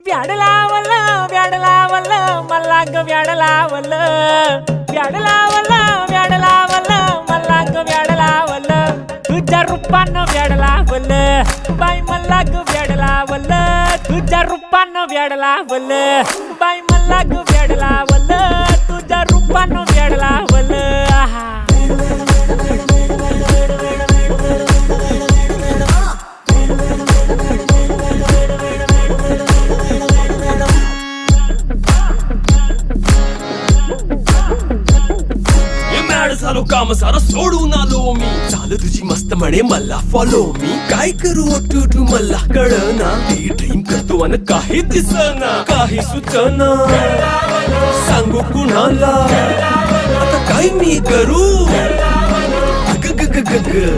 व्याड लावलं व्याड लावलं मला ग व्याड लावलं व्याड लावलं व्याड लावलं मला ग व्याड लावलं तुझ्या रूपानं व्याड लावलं बाई मला ग व्याड लावलं तुझ्या रूपानं व्याड लावलं बाई मला ग व्याड लावलं तुझ्या रूपानं व्याड लावलं आहा झालो काम सारं सोडून आलो मी चाल तुझी मस्त म्हणे मला फॉलो मी काय करू टू मला कळना ती ड्रीम करतो अन काही दिसना काही सुचना सांगू कुणाला आता काय मी करू